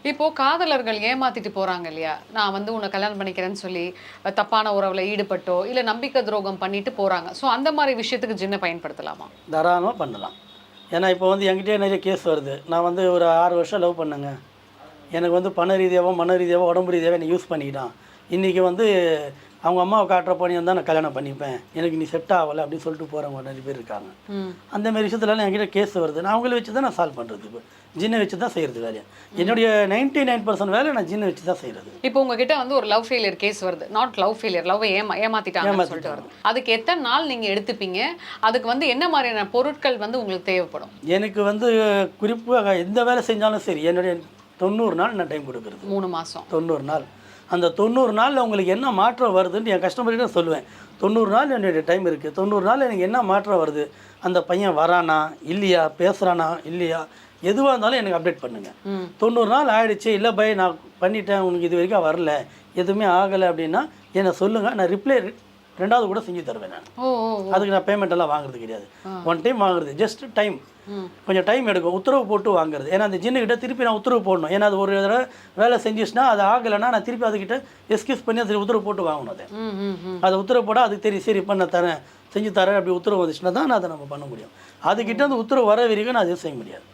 இப்போ காதலர்கள் ஏமாத்திட்டு போறாங்க இல்லையா? நான் வந்து உன்ன கல்யாணம் பண்ணிக்கிறேன்னு சொல்லி, தப்பான உறவுல ஈடுபட்டோ, இல்ல நம்பிக்கை துரோகம் பண்ணிட்டு போறாங்க. ஸோ அந்த மாரி விஷயத்துக்கு ஜின்ன பயன்படுத்தலாமா? தாராளமா பண்ணலாம். ஏன்னா, இப்போ வந்து என்கிட்டயே நெறைய கேஸ் வருது. நான் வந்து ஒரு 6 வருஷம் லவ் பண்ணேங்க. எனக்கு வந்து பண ரீதியாவோ, மன ரீதியாவோ, உடம்பு ரீதியாவோ என்னை யூஸ் பண்ணிக்கிட்டான். இன்னைக்கு வந்து அவங்க அம்மாவ காட்டுற பணியம் தான் நான் கல்யாணம் பண்ணிப்பேன். எனக்கு நீ செட் ஆகல அப்படின்னு சொல்லிட்டு போறவங்க நெறைய பேர் இருக்காங்க. ம். அந்த மாரி விஷயத்துலலாம் என்கிட்ட கேஸ் வருது. நான் அவங்கள வச்சு தான் நான் சால்வ் பண்றது இப்போ. ஜின்ன வச்சு தான் செய்றது வேலைய. என்னுடைய 99% வேலைய நான் ஜின்ன வச்சு தான் செய்றது. இப்போ உங்ககிட்ட வந்து ஒரு லவ் ஃபெயிலியர் கேஸ் வருது. Not love failure. லவ்வ ஏமாத்திட்டாங்கன்னு சொல்லிட்டு வருது. அதுக்கு எத்தன நாள் நீங்க எடுத்துப்பீங்க? அதுக்கு வந்து என்ன மாரியான பொருட்கள் வந்து உங்களுக்கு தேவைப்படும்? எனக்கு வந்து குறிப்பாக எந்த வேலை செஞ்சாலும் சரி, என்னுடைய 90 நாள் நான் டைம் கொடுக்குறது. 3 மாசம். 90 நாள். அந்த 90 நாள்ல உங்களுக்கு என்ன மாற்றம் வருதுன்னு என் கஸ்டமர்கிட்ட சொல்லுவேன். 90 நாள் என்னுடைய டைம் இருக்குது. 90 நாள் எனக்கு என்ன மாற்றம் வருது? அந்த பையன் வரானா? இல்லையா? பேசுகிறானா? இல்லையா? எதுவாக இருந்தாலும் எனக்கு அப்டேட் பண்ணுங்க. 90 நாள் ஆயிடுச்சு, இல்லை பை நான் பண்ணிட்டேன், உனக்கு இது வரைக்கும் வரல, எதுவுமே ஆகலை அப்படின்னா என்னை சொல்லுங்கள். நான் ரிப்ளை 2வது கூட செஞ்சு தருவேன் நான். ஓ! அதுக்கு நான் பேமெண்ட் எல்லாம் வாங்குறது கிடையாது. ஒன் டைம் வாங்குறது, ஜஸ்ட் டைம். கொஞ்சம் டைம் எடுக்கும். உத்தரவு போட்டு வாங்குறது. ஏன்னா அந்த ஜின்னுக்கிட்ட திருப்பி நான் உத்தரவு போடணும். ஏன்னா அது ஒரு தடவை வேலை செஞ்சிச்சுன்னா அது ஆகலைன்னா நான் திருப்பி அதுக்கிட்ட எஸ்கியூஸ் பண்ணி அது உத்தரவு போட்டு வாங்கணும். அதை அதை உத்தரவு போட அதுக்கு தெரியும், சரி பண்ண தரேன், செஞ்சு தரேன் அப்படி உத்தரவு வந்துச்சுன்னா தான் நான் அதை நம்ம பண்ண முடியும். அதுக்கிட்ட அந்த உத்தரவு வர வரைக்கும் நான் அதை செய்ய முடியாது.